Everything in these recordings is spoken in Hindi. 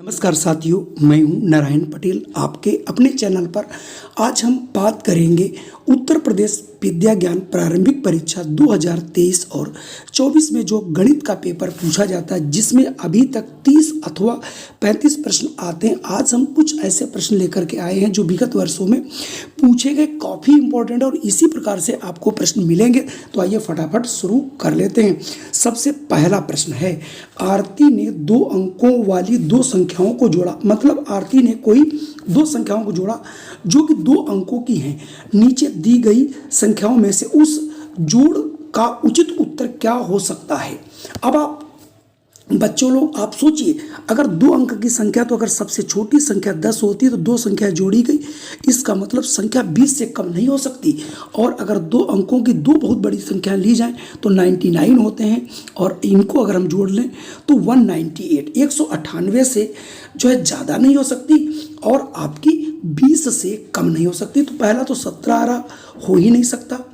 नमस्कार साथियों, मैं हूं नारायण पटेल आपके अपने चैनल पर। आज हम बात करेंगे उत्तर प्रदेश विद्या ज्ञान प्रारंभिक परीक्षा 2023 और 24 में जो गणित का पेपर पूछा जाता है, जिसमें अभी तक 30 अथवा 35 प्रश्न आते हैं। आज हम कुछ ऐसे प्रश्न लेकर के आए हैं जो विगत वर्षों में पूछे गए, काफ़ी इंपॉर्टेंट और इसी प्रकार से आपको प्रश्न मिलेंगे। तो आइए फटाफट शुरू कर लेते हैं। सबसे पहला प्रश्न है, आरती ने 2 अंकों वाली 2 संख्याओं को जोड़ा। मतलब आरती ने कोई 2 संख्याओं को जोड़ा जो कि 2 अंकों की हैं। नीचे दी गई संख्याओं में से उस जोड़ का उचित उत्तर क्या हो सकता है। अब आप बच्चों लोग आप सोचिए, अगर 2 अंक की संख्या, तो अगर सबसे छोटी संख्या 10 होती है तो 2 संख्या जोड़ी गई, इसका मतलब संख्या 20 से कम नहीं हो सकती। और अगर 2 अंकों की 2 बहुत बड़ी संख्या ली जाए तो 99 होते हैं, और इनको अगर हम जोड़ लें तो 198 198 से जो है ज़्यादा नहीं हो सकती और आपकी 20 से कम नहीं हो सकती। तो पहला तो 17 हो ही नहीं सकता।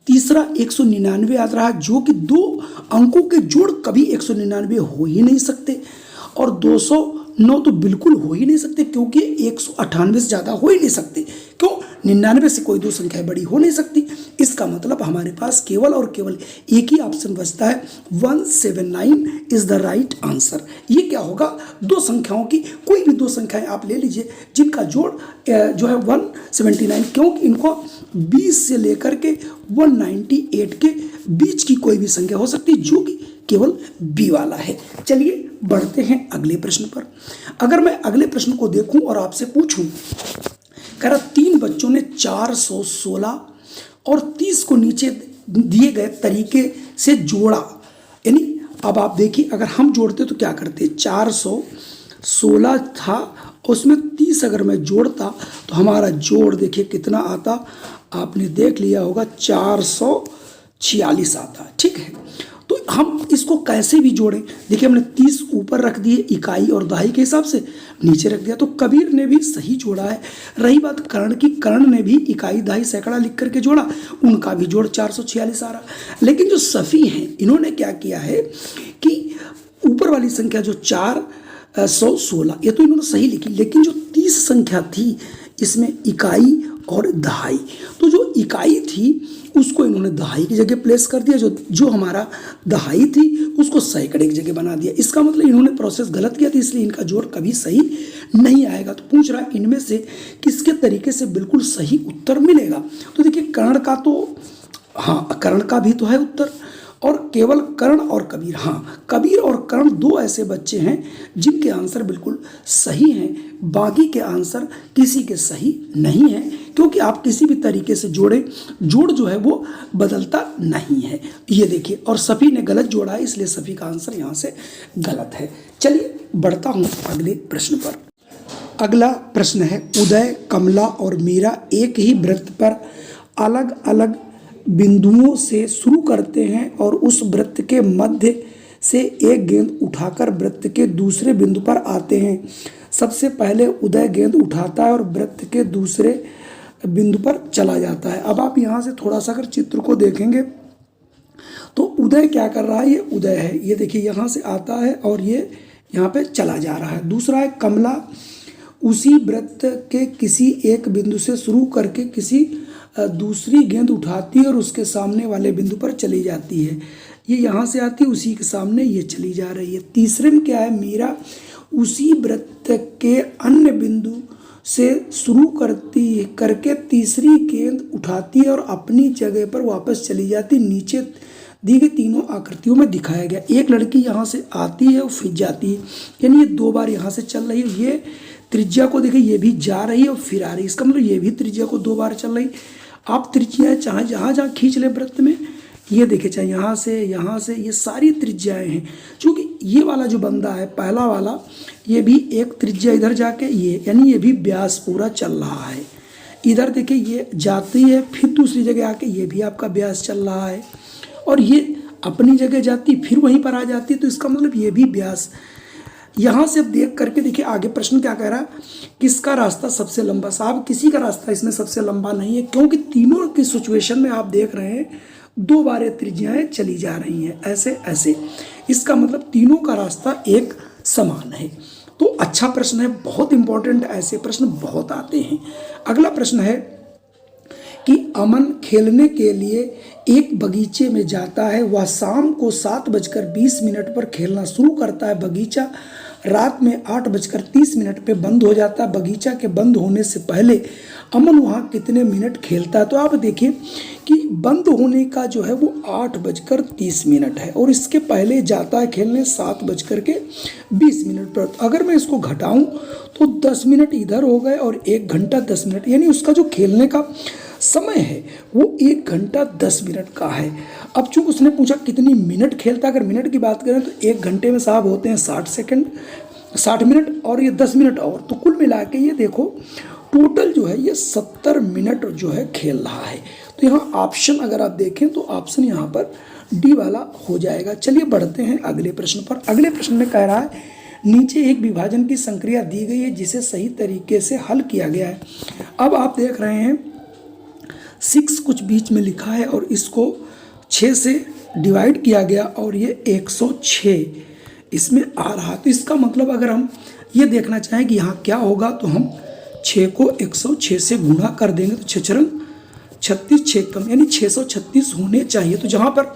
तीसरा 199 याद रहा, जो कि 2 अंकों के जोड़ कभी 199 हो ही नहीं सकते। और 209 तो बिल्कुल हो ही नहीं सकते, क्योंकि 198 से ज़्यादा हो ही नहीं सकते। क्यों? 99 से कोई 2 संख्याएं बड़ी हो नहीं सकती। इसका मतलब हमारे पास केवल और केवल एक ही ऑप्शन बचता है, 179 इज द राइट आंसर। ये क्या होगा? 2 संख्याओं की कोई भी 2 संख्याएं आप ले लीजिए जिनका जोड़ जो है 179, क्योंकि इनको 20 से लेकर के 198 के बीच की कोई भी संख्या हो सकती है, जो कि केवल बी वाला है। चलिए बढ़ते हैं अगले प्रश्न पर। अगर मैं अगले प्रश्न को देखूं और आपसे पूछूं, कह रहा 3 बच्चों ने 416 और 30 को नीचे दिए गए तरीके से जोड़ा। यानी अब आप देखिए, अगर हम जोड़ते तो क्या करते, 416 था, उसमें 30 अगर मैं जोड़ता तो हमारा जोड़ देखिए कितना आता, आपने देख लिया होगा 446 आता। ठीक है, तो हम इसको कैसे भी जोड़ें। देखिए हमने 30 ऊपर रख दिए इकाई और दहाई के हिसाब से, नीचे रख दिया, तो कबीर ने भी सही जोड़ा है। रही बात कर्ण की, कर्ण ने भी इकाई दहाई सैकड़ा लिख करके जोड़ा, उनका भी जोड़ 446 आ रहा। लेकिन जो सफ़ी हैं, इन्होंने क्या किया है कि ऊपर वाली संख्या जो 416, ये तो इन्होंने सही लिखी, लेकिन जो 30 संख्या थी इसमें इकाई और दहाई, तो जो इकाई थी उसको इन्होंने दहाई की जगह प्लेस कर दिया, जो हमारा दहाई थी उसको सैकड़े की जगह बना दिया। इसका मतलब इन्होंने प्रोसेस गलत किया था, इसलिए इनका जोड़ कभी सही नहीं आएगा। तो पूछ रहा है इनमें से किसके तरीके से बिल्कुल सही उत्तर मिलेगा। तो देखिए कर्ण का तो, हाँ कर्ण का भी तो है उत्तर, और केवल कर्ण और कबीर, हाँ कबीर और कर्ण 2 ऐसे बच्चे हैं जिनके आंसर बिल्कुल सही हैं। बाकी के आंसर किसी के सही नहीं है, क्योंकि आप किसी भी तरीके से जोड़ें, जोड़ जो है वो बदलता नहीं है। ये देखिए, और सफ़ी ने गलत जोड़ा है, इसलिए सफ़ी का आंसर यहाँ से गलत है। चलिए बढ़ता हूँ अगले प्रश्न पर। अगला प्रश्न है, उदय, कमला और मीरा एक ही वृत्त पर अलग अलग बिंदुओं से शुरू करते हैं और उस वृत्त के मध्य से एक गेंद उठाकर वृत्त के दूसरे बिंदु पर आते हैं। सबसे पहले उदय गेंद उठाता है और वृत्त के दूसरे बिंदु पर चला जाता है। अब आप यहाँ से थोड़ा सा अगर चित्र को देखेंगे तो उदय क्या कर रहा है, ये उदय है, ये देखिए यहाँ से आता है और ये यहाँ पे चला जा रहा है। दूसरा है कमला, उसी वृत्त के किसी एक बिंदु से शुरू करके किसी दूसरी गेंद उठाती है और उसके सामने वाले बिंदु पर चली जाती है। ये यहाँ से आती है, उसी के सामने ये चली जा रही है। तीसरे में क्या है, मीरा, उसी वृत्त के अन्य बिंदु से शुरू करके तीसरी गेंद उठाती है और अपनी जगह पर वापस चली जाती। नीचे दी गई तीनों आकृतियों में दिखाया गया। एक लड़की यहाँ से आती है और फिर जाती है, यानी ये 2 बार यहाँ से चल रही है। ये त्रिज्या को देखिए, ये भी जा रही है और फिर आ रही है, इसका मतलब ये भी त्रिज्या को 2 बार चल रही। आप त्रिज्याएँ चाहे जहाँ खींच लें वृत्त में, ये देखिए चाहे यहाँ से, ये सारी त्रिज्याएँ हैं। क्योंकि ये वाला जो बंदा है पहला वाला, ये भी एक त्रिज्या इधर जाके, ये यानी ये भी व्यास पूरा चल रहा है। इधर देखिए ये जाती है, फिर दूसरी जगह आके ये भी आपका व्यास चल रहा है, और ये अपनी जगह जाती फिर वहीं पर आ जाती, तो इसका मतलब ये भी व्यास। यहाँ से देख करके देखिए आगे प्रश्न क्या कह रहा है, किसका रास्ता सबसे लंबा। साहब किसी का रास्ता इसमें सबसे लंबा नहीं है, क्योंकि तीनों की सिचुएशन में आप देख रहे हैं 2 बार त्रिज्याएँ चली जा रही हैं, ऐसे ऐसे। इसका मतलब तीनों का रास्ता एक समान है। तो अच्छा प्रश्न है, बहुत इंपॉर्टेंट, ऐसे प्रश्न बहुत आते हैं। अगला प्रश्न है कि अमन खेलने के लिए एक बगीचे में जाता है। वह शाम को 7:20 पर खेलना शुरू करता है। बगीचा रात में 8:30 पे बंद हो जाता है। बगीचा के बंद होने से पहले अमन वहाँ कितने मिनट खेलता है? तो आप देखिए कि बंद होने का जो है वो 8:30 है और इसके पहले जाता है खेलने 7:20 पर। अगर मैं इसको घटाऊं तो 10 मिनट इधर हो गए और 1 घंटा 10 मिनट, यानी उसका जो खेलने का समय है वो 1 घंटा 10 मिनट का है। अब चूंकि उसने पूछा कितनी मिनट खेलता है, अगर मिनट की बात करें तो 1 घंटे में साहब होते हैं 60 सेकंड, 60 मिनट, और ये 10 मिनट और, तो कुल मिला के ये देखो टोटल जो है ये 70 मिनट जो है खेल रहा है। तो यहाँ ऑप्शन अगर आप देखें तो ऑप्शन यहाँ पर डी वाला हो जाएगा। चलिए बढ़ते हैं अगले प्रश्न पर। अगले प्रश्न में कह रहा है नीचे एक विभाजन की संक्रिया दी गई है जिसे सही तरीके से हल किया गया है। अब आप देख रहे हैं 6 कुछ बीच में लिखा है और इसको 6 से डिवाइड किया गया और ये 106 इसमें आ रहा। तो इसका मतलब अगर हम ये देखना चाहें कि यहाँ क्या होगा तो हम 6 को 106 से गुणा कर देंगे तो 6 रंग 36, 6 कम, यानी 636 होने चाहिए। तो जहाँ पर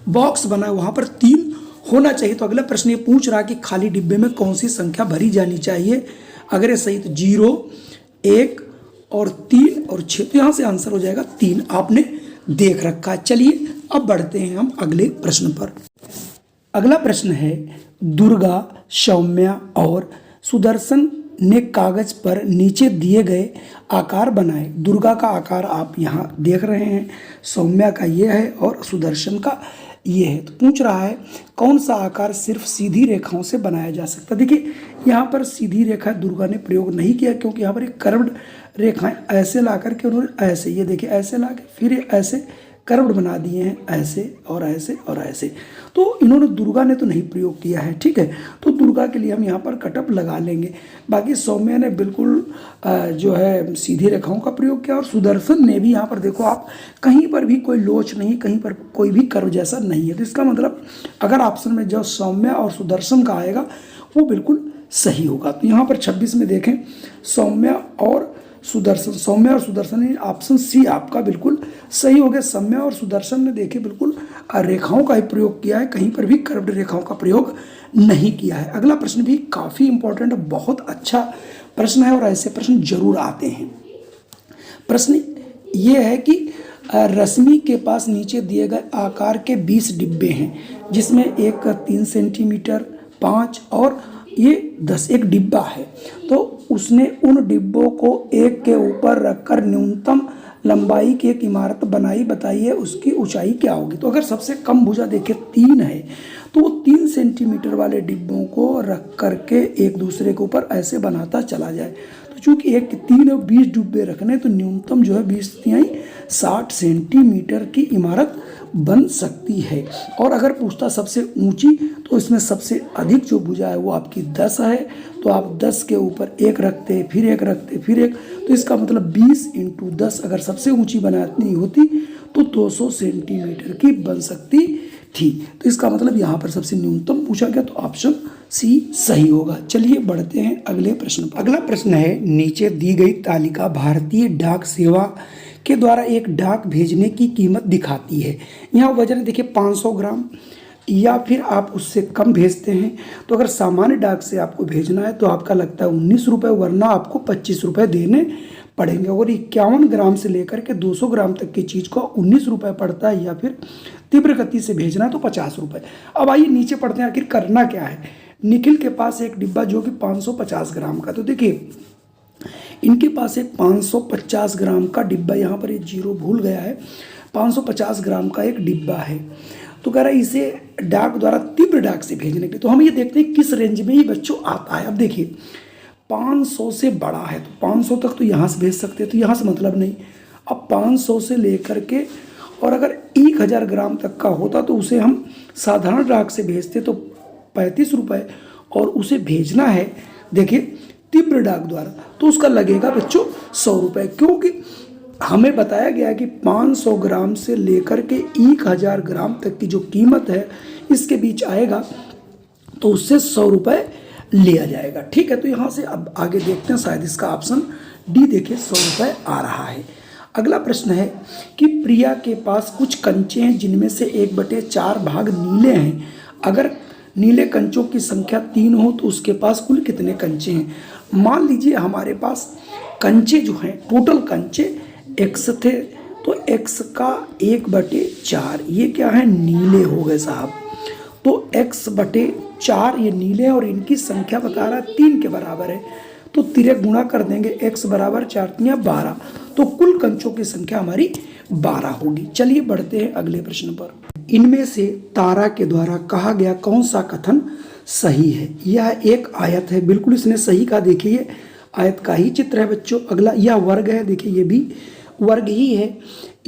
बॉक्स बना है वहाँ पर 3 होना चाहिए। तो अगला प्रश्न ये पूछ रहा कि खाली डिब्बे में कौन सी संख्या भरी जानी चाहिए? अगर ये सही तो 0, 1 और 3 और 6, तो यहाँ से आंसर हो जाएगा 3। आपने देख रखा है। चलिए अब बढ़ते हैं हम अगले प्रश्न पर। अगला प्रश्न है दुर्गा, सौम्या और सुदर्शन ने कागज पर नीचे दिए गए आकार बनाए। दुर्गा का आकार आप यहाँ देख रहे हैं, सौम्या का ये है और सुदर्शन का ये है। तो पूछ रहा है कौन सा आकार सिर्फ सीधी रेखाओं से बनाया जा सकता है। देखिए यहाँ पर सीधी रेखा दुर्गा ने प्रयोग नहीं किया क्योंकि यहाँ पर एक कर्व्ड रेखाएं ऐसे ला करके उन्होंने ऐसे, ये देखिए ऐसे ला के फिर ऐसे कर्व्ड बना दिए हैं, ऐसे और ऐसे और ऐसे। तो इन्होंने दुर्गा ने तो नहीं प्रयोग किया है, ठीक है। तो दुर्गा के लिए हम यहाँ पर कटअप लगा लेंगे। बाकी सौम्या ने बिल्कुल जो है सीधी रेखाओं का प्रयोग किया और सुदर्शन ने भी, यहाँ पर देखो आप, कहीं पर भी कोई लोच नहीं, कहीं पर कोई भी कर्व जैसा नहीं है। तो इसका मतलब अगर ऑप्शन में जो सौम्या और सुदर्शन का आएगा वो बिल्कुल सही होगा। तो यहाँ पर 26 में देखें सौम्या और सुदर्शन, ऑप्शन सी आपका बिल्कुल सही हो गया। सौम्या और सुदर्शन ने देखिए बिल्कुल रेखाओं का ही प्रयोग किया है, कहीं पर भी कर्व्ड रेखाओं का प्रयोग नहीं किया है। अगला प्रश्न भी काफ़ी इंपॉर्टेंट है, बहुत अच्छा प्रश्न है और ऐसे प्रश्न जरूर आते हैं। प्रश्न ये है कि रश्मि के पास नीचे दिए गए आकार के 20 डिब्बे हैं जिसमें एक 3 सेंटीमीटर, 5 और ये 10 एक डिब्बा है। तो उसने उन डिब्बों को एक के ऊपर रखकर न्यूनतम लंबाई की एक इमारत बनाई, बताइए उसकी ऊंचाई क्या होगी। तो अगर सबसे कम भुजा देखिए 3 है तो वो 3 सेंटीमीटर वाले डिब्बों को रख करके एक दूसरे के ऊपर ऐसे बनाता चला जाए। तो चूंकि एक 3 और 20 डिब्बे रखने तो न्यूनतम जो है 20-60 सेंटीमीटर की इमारत बन सकती है। और अगर पूछता सबसे ऊंची तो इसमें सबसे अधिक जो भुजा है वो आपकी 10 है। तो आप 10 के ऊपर 1 रखते, फिर 1 रखते, फिर 1, तो इसका मतलब 20 × 10 अगर सबसे ऊंची बनानी होती तो 200 सेंटीमीटर की बन सकती थी। तो इसका मतलब यहाँ पर सबसे न्यूनतम पूछा गया, तो ऑप्शन सी सही होगा। चलिए बढ़ते हैं अगले प्रश्न पर। अगला प्रश्न है नीचे दी गई तालिका भारतीय डाक सेवा के द्वारा एक डाक भेजने की कीमत दिखाती है। यहाँ वजन देखिए 500 ग्राम या फिर आप उससे कम भेजते हैं। तो अगर सामान्य डाक से आपको भेजना है तो आपका लगता है 19 रुपये, वरना आपको 25 रुपये देने पड़ेंगे। और 51 ग्राम से लेकर के 200 ग्राम तक की चीज़ को 19 रुपये पड़ता है, या फिर तीव्र गति से भेजना है तो 50 रुपये। अब आइए नीचे पढ़ते हैं आखिर करना क्या है। निखिल के पास एक डिब्बा जो कि 550 ग्राम का, तो देखिए इनके पास एक 550 ग्राम का डिब्बा, यहाँ पर ये 0 भूल गया है, 550 ग्राम का एक डिब्बा है। तो कह रहा है इसे डाक द्वारा तीव्र डाक से भेजने के लिए। तो हम ये देखते हैं किस रेंज में ये बच्चों आता है। अब देखिए 500 से बड़ा है तो 500 तक तो यहाँ से भेज सकते हैं, तो यहाँ से मतलब नहीं। अब 500 से लेकर के और अगर 1000 ग्राम तक का होता तो उसे हम साधारण डाक से भेजते तो 35 रुपये, और उसे भेजना है देखिए तीव्र डाक द्वारा तो उसका लगेगा बच्चों 100 रुपये, क्योंकि हमें बताया गया है कि 500 ग्राम से लेकर के 1000 ग्राम तक की जो कीमत है इसके बीच आएगा तो उससे 100 रुपये लिया जाएगा। ठीक है, तो यहाँ से अब आगे देखते हैं, शायद इसका ऑप्शन डी देखिए 100 रुपये आ रहा है। अगला प्रश्न है कि प्रिया के पास कुछ कंचे हैं जिनमें से 1/4 भाग नीले हैं। अगर नीले कंचों की संख्या 3 हो तो उसके पास कुल कितने कंचे हैं। मान लीजिए हमारे पास कंचे जो हैं, टोटल कंचे x थे, तो x का 1/4 ये क्या है, नीले हो गए साहब। तो x/4 ये नीले हैं और इनकी संख्या बता रहा है 3 के बराबर है, तो तिरक गुणा कर देंगे, x बराबर 4 × 12, तो कुल कंचों की संख्या हमारी 12 होगी। चलिए बढ़ते हैं अगले प्रश्न पर। इनमें से तारा के द्वारा कहा गया कौन सा कथन सही है। यह एक आयत है, बिल्कुल इसने सही कहा। देखिए ये आयत का ही चित्र है बच्चों। अगला यह वर्ग है, देखिए ये भी वर्ग ही है।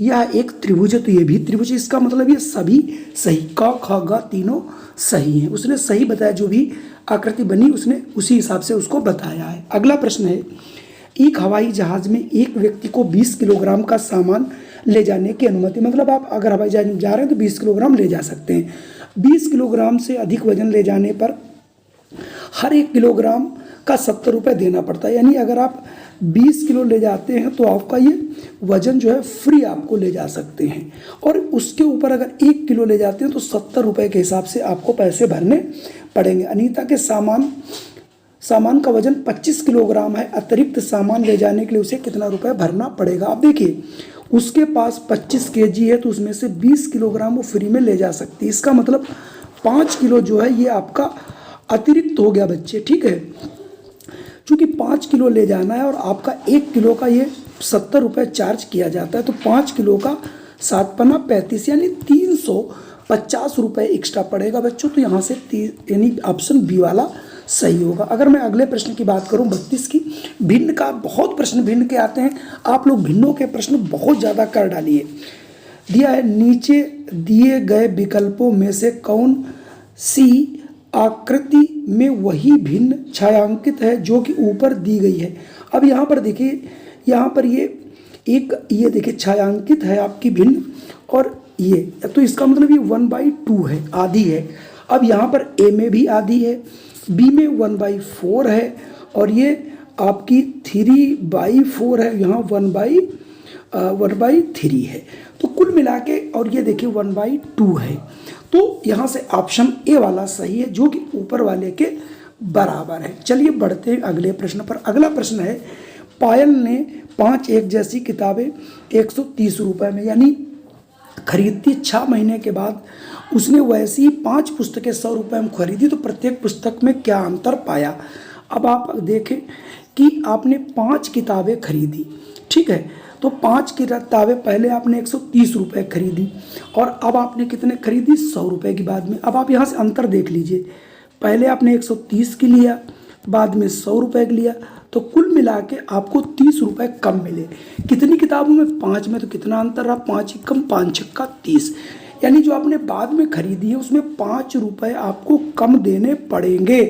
यह एक त्रिभुज है, तो ये भी त्रिभुज। इसका मतलब ये सभी सही, क ख ग तीनों सही हैं। उसने सही बताया, जो भी आकृति बनी उसने उसी हिसाब से उसको बताया है। अगला प्रश्न है, एक हवाई जहाज में एक व्यक्ति को 20 किलोग्राम का सामान ले जाने की अनुमति, मतलब आप अगर हवाई जहाज में जा रहे हैं तो 20 किलोग्राम ले जा सकते हैं। 20 किलोग्राम से अधिक वजन ले जाने पर हर 1 किलोग्राम का 70 रुपये देना पड़ता है। यानी अगर आप 20 किलो ले जाते हैं तो आपका ये वजन जो है फ्री आपको ले जा सकते हैं, और उसके ऊपर अगर 1 किलो ले जाते हैं तो 70 रुपये के हिसाब से आपको पैसे भरने पड़ेंगे। अनीता के सामान का वजन 25 किलोग्राम है, अतिरिक्त सामान ले जाने के लिए उसे कितना रुपए भरना पड़ेगा। आप देखिए उसके पास 25 केजी है, तो उसमें से 20 किलोग्राम वो फ्री में ले जा सकती है। इसका मतलब 5 किलो जो है ये आपका अतिरिक्त हो गया बच्चे। ठीक है, चूँकि 5 किलो ले जाना है और आपका 1 किलो का ये 70 रुपये चार्ज किया जाता है, तो 5 किलो का 7 पन्ना 35 यानी 350 रुपये एक्स्ट्रा पड़ेगा बच्चों। तो यहाँ से यानी ऑप्शन बी वाला सही होगा। अगर मैं अगले प्रश्न की बात करूं 32 की, भिन्न का बहुत प्रश्न भिन्न के आते हैं, आप लोग भिन्नों के प्रश्न बहुत ज़्यादा कर डालिए। दिया है, नीचे दिए गए विकल्पों में से कौन सी आकृति में वही भिन्न छायांकित है जो कि ऊपर दी गई है। अब यहाँ पर देखिए, यहाँ पर ये देखिए छायांकित है आपकी भिन्न, और ये तो इसका मतलब ये 1/2 है, आधी है। अब यहाँ पर ए में भी आधी है, बी में 1/4 है, और ये आपकी 3/4 है, यहाँ 1/3 है। तो कुल मिला के, और ये देखिए 1/2 है। तो यहाँ से ऑप्शन ए वाला सही है, जो कि ऊपर वाले के बराबर है। चलिए बढ़ते हैं अगले प्रश्न पर। अगला प्रश्न है, पायल ने 5 एक जैसी किताबें 130 रुपये में, यानी खरीदती 6 महीने के बाद उसने वैसी 5 पुस्तकें 100 रुपये में खरीदी, तो प्रत्येक पुस्तक में क्या अंतर पाया। अब आप देखें कि आपने 5 किताबें खरीदी, ठीक है, तो 5 किताबें पहले आपने 130 रुपये खरीदी, और अब आपने कितने खरीदी, 100 रुपये की बाद में। अब आप यहाँ से अंतर देख लीजिए, पहले आपने 130 की लिया, बाद में 100 रुपये की लिया, तो कुल मिला के आपको 30 रुपये कम मिले। कितनी किताबों में, 5 में, तो कितना अंतर रहा, 5 कम 5 छक्का 30, यानी जो आपने बाद में खरीदी है उसमें 5 रुपये आपको कम देने पड़ेंगे।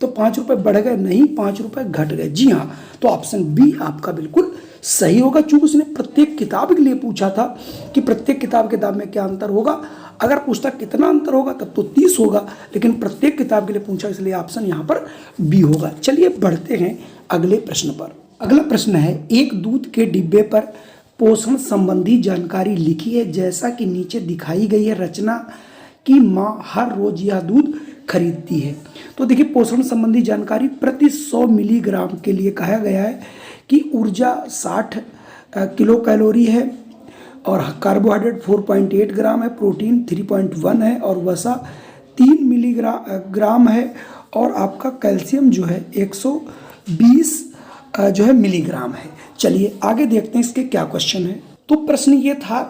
तो 5 रुपये बढ़ गए नहीं, 5 रुपये घट गए। जी हाँ, तो ऑप्शन बी आपका बिल्कुल सही होगा, चूँकि उसने प्रत्येक किताब के लिए पूछा था कि प्रत्येक किताब के दाम में क्या अंतर होगा। अगर पूछता कितना अंतर होगा तब तो 30 होगा, लेकिन प्रत्येक किताब के लिए पूछा, इसलिए ऑप्शन यहाँ पर बी होगा। चलिए बढ़ते हैं अगले प्रश्न पर। अगला प्रश्न है, एक दूध के डिब्बे पर पोषण संबंधी जानकारी लिखी है जैसा कि नीचे दिखाई गई है। रचना की माँ हर रोज यह दूध खरीदती है। तो देखिए पोषण संबंधी जानकारी प्रति 100 मिलीग्राम के लिए कहा गया है कि ऊर्जा 60 किलो कैलोरी है, और कार्बोहाइड्रेट 4.8 ग्राम है, प्रोटीन 3.1 है, और वसा 3 मिलीग्राम है, और आपका कैल्शियम जो है 120 जो है मिलीग्राम है। चलिए आगे देखते हैं इसके क्या क्वेश्चन है। तो प्रश्न ये था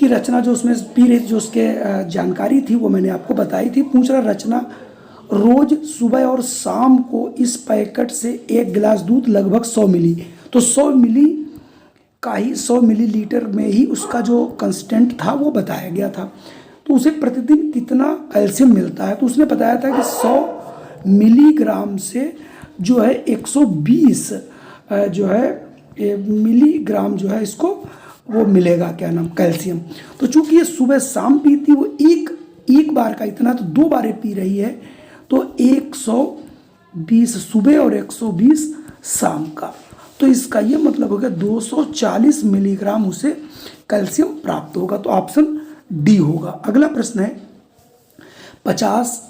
कि रचना जो उसमें पी रही थी, जो उसके जानकारी थी वो मैंने आपको बताई थी। पूछ रहा, रचना रोज सुबह और शाम को इस पैकेट से 1 गिलास दूध लगभग 100 मिली, तो 100 मिली का ही 100 मिलीलीटर में ही उसका जो कंस्टेंट था वो बताया गया था। तो उसे प्रतिदिन कितना कैल्शियम मिलता है, तो उसने बताया था कि 100 मिलीग्राम से जो है 120 जो है मिलीग्राम जो है इसको वो मिलेगा, क्या नाम, कैल्शियम। तो चूंकि ये सुबह शाम पीती, वो एक बार का इतना, तो 2 बारें पी रही है, तो 120 20 सुबह और 120 शाम का। तो इसका ये मतलब हो गया 240 मिलीग्राम उसे कैल्शियम प्राप्त होगा। तो ऑप्शन डी होगा। अगला प्रश्न है 50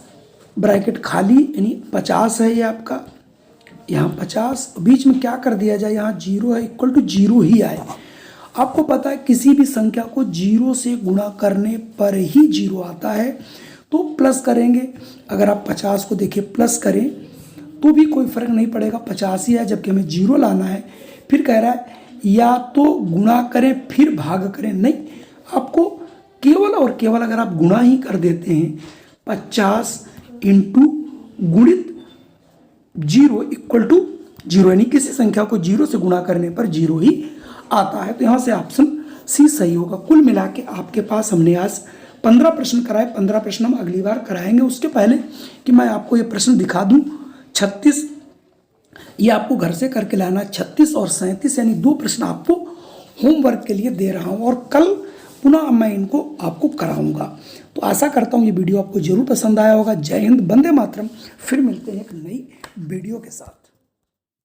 ब्रैकेट खाली यानी 50 है ये आपका, यहाँ 50 बीच में क्या कर दिया जाए, यहाँ 0 है, इक्वल टू 0 ही आए। आपको पता है किसी भी संख्या को 0 से गुणा करने पर ही 0 आता है, तो प्लस करेंगे। अगर आप 50 को देखिए प्लस करें तो भी कोई फर्क नहीं पड़ेगा, 50 ही है, जबकि हमें 0 लाना है। फिर कह रहा है या तो गुणा करें फिर भाग करें, नहीं, आपको केवल और केवल अगर आप गुणा ही कर देते हैं 50 इंटू गुणित 0 इक्वल टू 0, यानी किसी संख्या को 0 से गुणा करने पर 0 ही आता है। तो यहाँ से ऑप्शन सी सही होगा। कुल मिला के आपके पास हमने आज 15 प्रश्न कराए। 15 प्रश्न हम अगली बार कराएंगे। उसके पहले कि मैं आपको ये प्रश्न दिखा दूं, 36 ये आपको घर से करके लाना, 36 और 37 यानी 2 प्रश्न आपको होमवर्क के लिए दे रहा हूँ, और कल पुनः मैं इनको आपको कराऊंगा। तो आशा करता हूँ ये वीडियो आपको जरूर पसंद आया होगा। जय हिंद, वंदे मातरम। फिर मिलते हैं एक नई वीडियो के साथ।